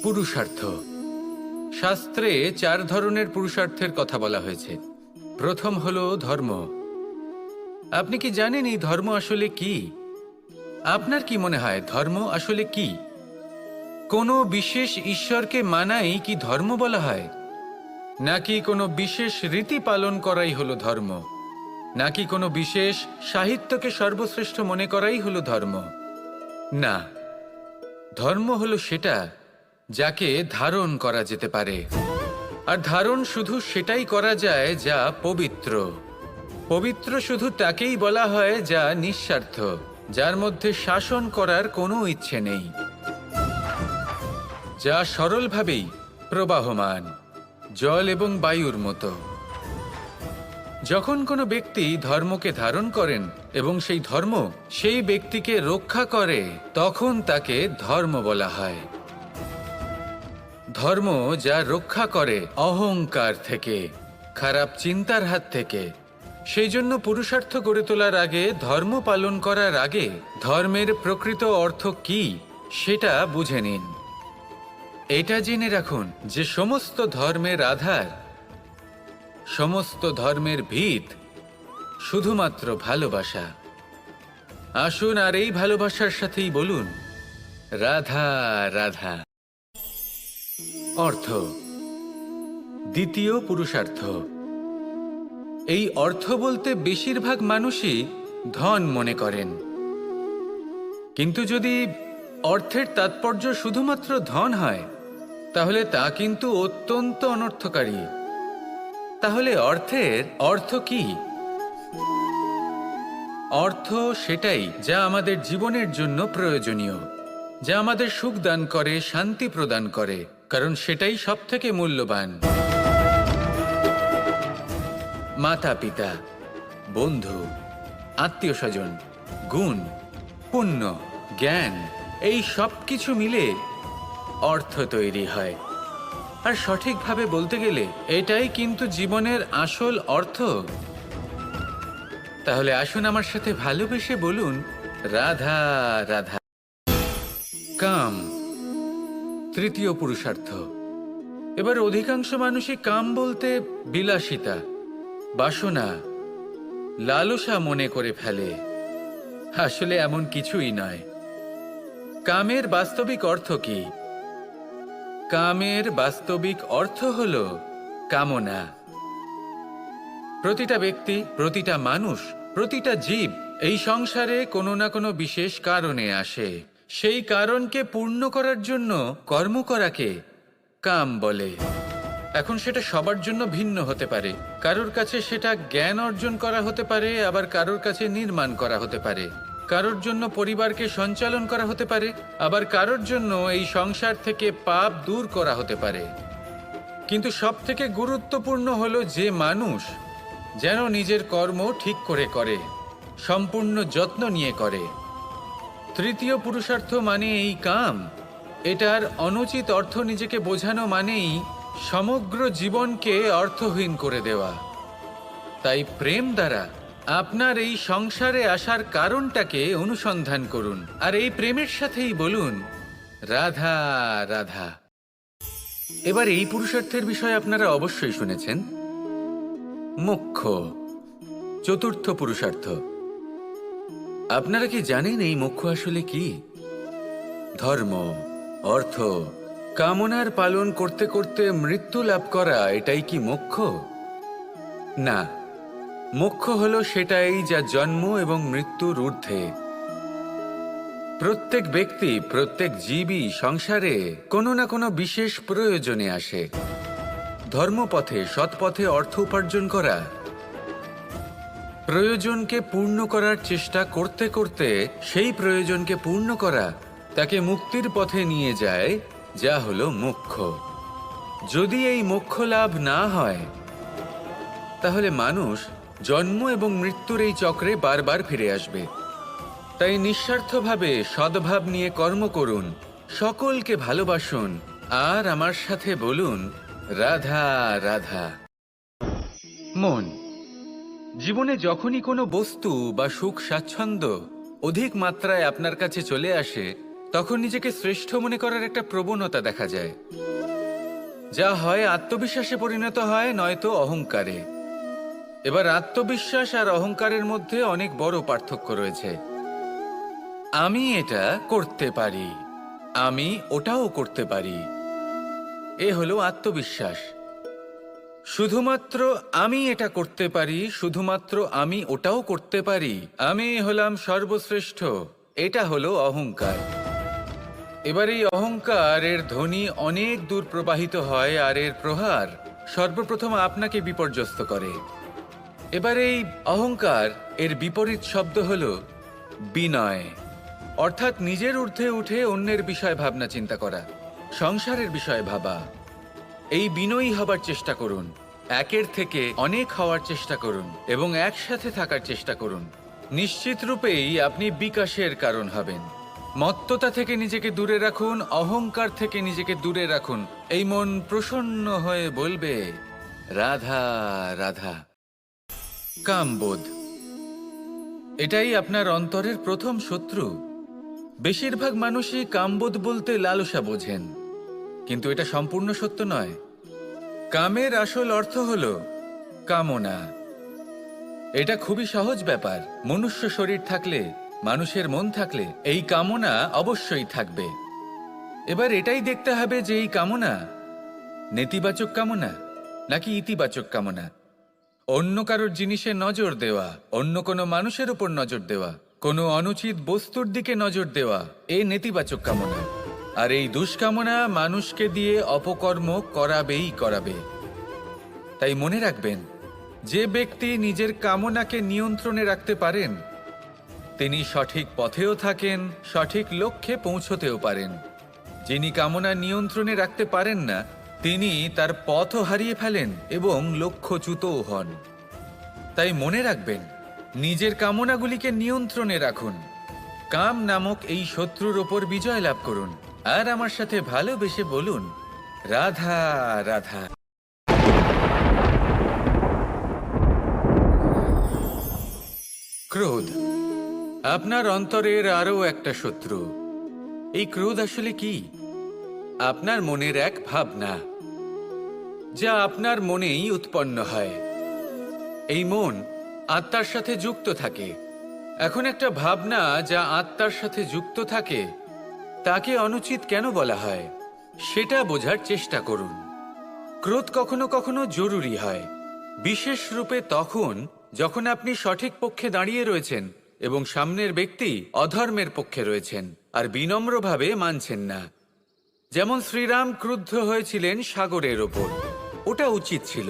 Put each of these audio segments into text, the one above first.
পুরুষার্থ। শাস্ত্রে 4 ধরনের পুরুষার্থের কথা বলা হয়েছে। প্রথম হলো ধর্ম। আপনি কি জানেন এই ধর্ম আসলে কি? আপনার কি মনে হয় ধর্ম আসলে কি? কোনো বিশেষ ঈশ্বরকে মানাই কি ধর্ম বলা হয়? নাকি কোনো বিশেষ রীতি পালন করাই হলো ধর্ম? নাকি কোনো বিশেষ সাহিত্যকে সর্বশ্রেষ্ঠ মনে করাই হলো ধর্ম? না, ধর্ম হলো সেটা যাকে ধারণ করা যেতে পারে। আর ধারণ শুধু সেটাই করা যায় যা পবিত্র। পবিত্র শুধু তাকেই বলা হয় যা নিঃস্বার্থ, যার মধ্যে শাসন করার কোনো ইচ্ছে নেই, যা সরলভাবেই প্রবাহমান, জল এবং বায়ুর মতো। যখন কোনো ব্যক্তি ধর্মকে ধারণ করেন এবং সেই ধর্ম সেই ব্যক্তিকে রক্ষা করে, তখন তাকে ধর্ম বলা হয়। ধর্ম যা রক্ষা করে অহংকার থেকে, খারাপ চিন্তার হাত থেকে। সেই জন্য পুরুষার্থ গড়ে তোলার আগে, ধর্ম পালন করার আগে, ধর্মের প্রকৃত অর্থ কি সেটা বুঝে নিন। এটা জেনে রাখুন যে সমস্ত ধর্মের আধার, সমস্ত ধর্মের ভিত শুধুমাত্র ভালোবাসা। আসুন আর এই ভালোবাসার সাথেই বলুন রাধা রাধা। অর্থ। দ্বিতীয় পুরুষার্থ। এই অর্থ বলতে বেশিরভাগ মানুষই ধন মনে করেন। কিন্তু যদি অর্থের তাৎপর্য শুধুমাত্র ধন হয়, তাহলে তা কিন্তু অত্যন্ত অনর্থকারী। তাহলে অর্থের অর্থ কি? অর্থ সেটাই যা আমাদের জীবনের জন্য প্রয়োজনীয়, যা আমাদের সুখ দান করে, শান্তি প্রদান করে, কারণ সেটাই সবথেকে মূল্যবান। মাতা পিতা, বন্ধু, আত্মীয় স্বজন, গুণ, পুণ্য, জ্ঞান, এই সব কিছু মিলে অর্থ তৈরি হয়। আর সঠিকভাবে বলতে গেলে এটাই কিন্তু জীবনের আসল অর্থ। তাহলে আসুন আমার সাথে ভালোবেসে বলুন রাধা রাধা। কাম। তৃতীয় পুরুষার্থ। এবার অধিকাংশ মানুষই কাম বলতে বিলাসিতা, বাসনা, লালসা মনে করে ফেলে। আসলে এমন কিছুই নয়। কামের বাস্তবিক অর্থ কি? কামের বাস্তবিক অর্থ হল কামনা। প্রতিটা ব্যক্তি, প্রতিটা মানুষ, প্রতিটা জীব এই সংসারে কোনো না কোনো বিশেষ কারণে আসে। সেই কারণকে পূর্ণ করার জন্য কর্ম করাকে কাম বলে। এখন সেটা সবার জন্য ভিন্ন হতে পারে। কারোর কাছে সেটা জ্ঞান অর্জন করা হতে পারে, আবার কারোর কাছে নির্মাণ করা হতে পারে। কারোর জন্য পরিবারকে সঞ্চালন করা হতে পারে, আবার কারোর জন্য এই সংসার থেকে পাপ দূর করা হতে পারে। কিন্তু সবথেকে গুরুত্বপূর্ণ হলো যে মানুষ যেন নিজের কর্ম ঠিক করে করে, সম্পূর্ণ যত্ন নিয়ে করে। তৃতীয় পুরুষার্থ মানে এই কাম। এটার অনুচিত অর্থ নিজেকে বোঝানো মানেই সমগ্র জীবনকে অর্থহীন করে দেওয়া। তাই প্রেম দ্বারা আপনার এই সংসারে আসার কারণটাকে অনুসন্ধান করুন, আর এই প্রেমের সাথেই বলুন রাধা রাধা। এবার এই পুরুষার্থের বিষয়ে আপনারা অবশ্যই শুনেছেন। মোক্ষ, চতুর্থ পুরুষার্থ। আপনারা কি জানেন এই মোক্ষ আসলে কি? ধর্ম, অর্থ, কামনার পালন করতে করতে মৃত্যু লাভ করা, এটাই কি মোক্ষ? না, মোক্ষ হলো সেটাই যা জন্ম এবং মৃত্যুর ঊর্ধ্বে। প্রত্যেক ব্যক্তি, প্রত্যেক জীবই সংসারে কোনো না কোনো বিশেষ প্রয়োজনে আসে। ধর্মপথে, সৎপথে অর্থ উপার্জন করা, প্রয়োজনকে পূর্ণ করার চেষ্টা করতে করতে সেই প্রয়োজনকে পূর্ণ করা তাকে মুক্তির পথে নিয়ে যায়, যা হলো মোক্ষ। যদি এই মোক্ষ লাভ না হয়, তাহলে মানুষ জন্ম এবং মৃত্যুর এই চক্রে বারবার ফিরে আসবে। তাই নিঃস্বার্থভাবে সদ্ভাব নিয়ে কর্ম করুন, সকলকে ভালোবাসুন, আর আমার সাথে বলুন রাধা রাধা। মন। জীবনে যখনই কোনো বস্তু বা সুখ স্বাচ্ছন্দ্য অধিক মাত্রায় আপনার কাছে চলে আসে, তখন নিজেকে শ্রেষ্ঠ মনে করার একটা প্রবণতা দেখা যায়, যা হয় আত্মবিশ্বাসে পরিণত হয়, নয়তো অহংকারে। এবার আত্মবিশ্বাস আর অহংকারের মধ্যে অনেক বড় পার্থক্য রয়েছে। আমি এটা করতে পারি, আমি ওটাও করতে পারি, এ হলো আত্মবিশ্বাস। শুধুমাত্র আমি এটা করতে পারি, শুধুমাত্র আমি ওটাও করতে পারি, আমি হলাম সর্বশ্রেষ্ঠ, এটা হলো অহংকার। এবার এই অহংকার এর ধ্বনি অনেক দূর প্রবাহিত হয়, আর এর প্রহার সর্বপ্রথম আপনাকে বিপর্যস্ত করে। এবার এই অহংকার এর বিপরীত শব্দ হলো বিনয়, অর্থাৎ নিজের ঊর্ধ্বে উঠে অন্যের বিষয়ে ভাবনা চিন্তা করা, সংসারের বিষয়ে ভাবা। এই বিনয়ী হবার চেষ্টা করুন, একের থেকে অনেক হওয়ার চেষ্টা করুন এবং একসাথে থাকার চেষ্টা করুন। নিশ্চিত রূপেই আপনি বিকাশের কারণ হবেন। মত্ততা থেকে নিজেকে দূরে রাখুন, অহংকার থেকে নিজেকে দূরে রাখুন। এই মন প্রসন্ন হয়ে বলবে, রাধা রাধা। কামবোধ, এটাই আপনার অন্তরের প্রথম শত্রু। বেশিরভাগ মানুষই কামবোধ বলতে লালসা বোঝেন, কিন্তু এটা সম্পূর্ণ সত্য নয়। কামের আসল অর্থ হলো কামনা। এটা খুবই সহজ ব্যাপার। মনুষ্য শরীর থাকলে, মানুষের মন থাকলে এই কামনা অবশ্যই থাকবে। এবার এটাই দেখতে হবে যে এই কামনা নেতিবাচক কামনা নাকি ইতিবাচক কামনা। অন্য কারোর জিনিসে নজর দেওয়া, অন্য কোনো মানুষের উপর নজর দেওয়া, কোনো অনুচিত বস্তুর দিকে নজর দেওয়া, এ নেতিবাচক কামনা। আর এই দুষ্কামনা মানুষকে দিয়ে অপকর্ম করাবেই করাবে। তাই মনে রাখবেন, যে ব্যক্তি নিজের কামনাকে নিয়ন্ত্রণে রাখতে পারেন তিনি সঠিক পথেও থাকেন, সঠিক লক্ষ্যে পৌঁছতেও পারেন। যিনি কামনা নিয়ন্ত্রণে রাখতে পারেন না তিনি তার পথও হারিয়ে ফেলেন এবং লক্ষ্যচ্যুতও হন। তাই মনে রাখবেন, নিজের কামনাগুলিকে নিয়ন্ত্রণে রাখুন। কাম নামক এই শত্রুর ওপর বিজয় লাভ করুন আর আমার সাথে ভালোবেসে বলুন, রাধা রাধা। ক্রোধ আপনার অন্তরের আরও একটা শত্রু। এই ক্রোধ আসলে কি? আপনার মনের এক ভাবনা, যা আপনার মনেই উৎপন্ন হয়। এই মন আত্মার সাথে যুক্ত থাকে। এখন একটা ভাবনা যা আত্মার সাথে যুক্ত থাকে তাকে অনুচিত কেন বলা হয় সেটা বোঝার চেষ্টা করুন। ক্রোধ কখনো কখনো জরুরি হয়, বিশেষ রূপে তখন যখন আপনি সঠিক পক্ষে দাঁড়িয়ে রয়েছেন এবং সামনের ব্যক্তি অধর্মের পক্ষে রয়েছেন আর বিনম্রভাবে মানছেন না। যেমন শ্রীরাম ক্রুদ্ধ হয়েছিলেন সাগরের ওপর, ওটা উচিত ছিল,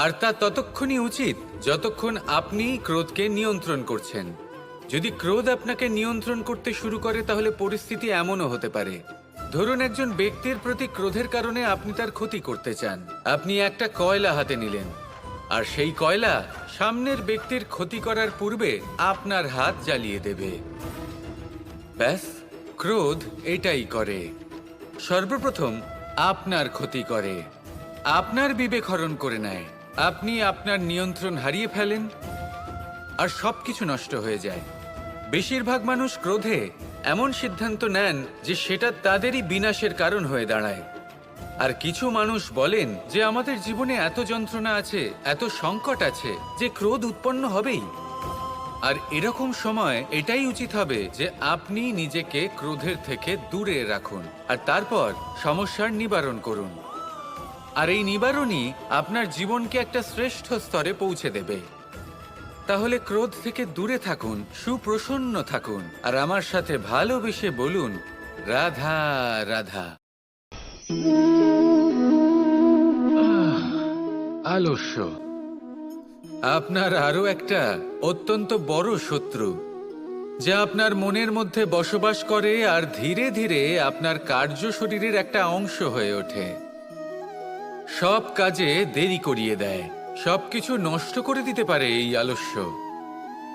আর তা ততক্ষণই উচিত যতক্ষণ আপনি ক্রোধকে নিয়ন্ত্রণ করছেন। যদি ক্রোধ আপনাকে নিয়ন্ত্রণ করতে শুরু করে তাহলে পরিস্থিতি এমনও হতে পারে, ধরুন একজন ব্যক্তির প্রতি ক্রোধের কারণে আপনি তার ক্ষতি করতে চান। আপনি একটা কয়লা হাতে নিলেন আর সেই কয়লা সামনের ব্যক্তির ক্ষতি করার পূর্বে আপনার হাত জ্বালিয়ে দেবে। ব্যাস, ক্রোধ এটাই করে। সর্বপ্রথম আপনার ক্ষতি করে, আপনার বিবেক হরণ করে নেয়, আপনি আপনার নিয়ন্ত্রণ হারিয়ে ফেলেন আর সবকিছু নষ্ট হয়ে যায়। বেশিরভাগ মানুষ ক্রোধে এমন সিদ্ধান্ত নেন যে সেটা তাদেরই বিনাশের কারণ হয়ে দাঁড়ায়। আর কিছু মানুষ বলেন যে আমাদের জীবনে এত যন্ত্রণা আছে, এত সংকট আছে যে ক্রোধ উৎপন্ন হবেই। আর এরকম সময় এটাই উচিত হবে যে আপনি নিজেকে ক্রোধের থেকে দূরে রাখুন আর তারপর সমস্যার নিবারণ করুন। আর এই নিবারণই আপনার জীবনকে একটা শ্রেষ্ঠ স্তরে পৌঁছে দেবে। তাহলে ক্রোধ থেকে দূরে থাকুন, সুপ্রসন্ন থাকুন আর আমার সাথে ভালোবেসে বলুন, রাধা রাধা। আলস্য আপনার আরো একটা অত্যন্ত বড় শত্রু, যা আপনার মনের মধ্যে বসবাস করে আর ধীরে ধীরে আপনার কার্য শরীরের একটা অংশ হয়ে ওঠে। সব কাজে দেরি করিয়ে দেয়, সবকিছু নষ্ট করে দিতে পারে এই আলস্য।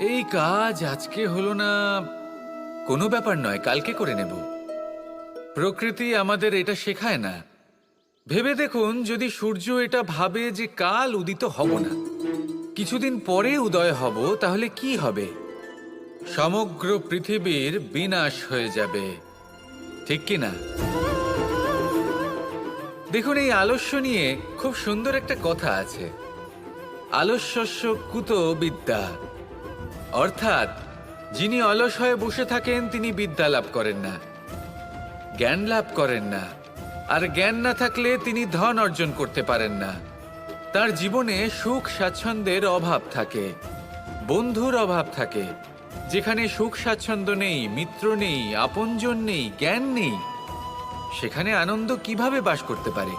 এই কাজ আজকে হলো না, কোনো ব্যাপার নয়, কালকে করে নেব। প্রকৃতি আমাদের এটা শেখায় না। ভেবে দেখুন, যদি সূর্য এটা ভাবে যে কাল উদিত হব না, কিছুদিন পরে উদয় হব, তাহলে কি হবে? সমগ্র পৃথিবীর বিনাশ হয়ে যাবে। ঠিক কি না? দেখুন, এই আলস্য নিয়ে খুব সুন্দর একটা কথা আছে, আলস্যস্য কুত বিদ্যা। অর্থাৎ যিনি অলস হয়ে বসে থাকেন তিনি বিদ্যা লাভ করেন না, জ্ঞান লাভ করেন না, আর জ্ঞান না থাকলে তিনি ধন অর্জন করতে পারেন না। তার জীবনে সুখ স্বাচ্ছন্দ্যের অভাব থাকে, বন্ধুর অভাব থাকে। যেখানে সুখ স্বাচ্ছন্দ্য নেই, মিত্র নেই, আপনজন নেই, জ্ঞান নেই, সেখানে আনন্দ কিভাবে বাস করতে পারে?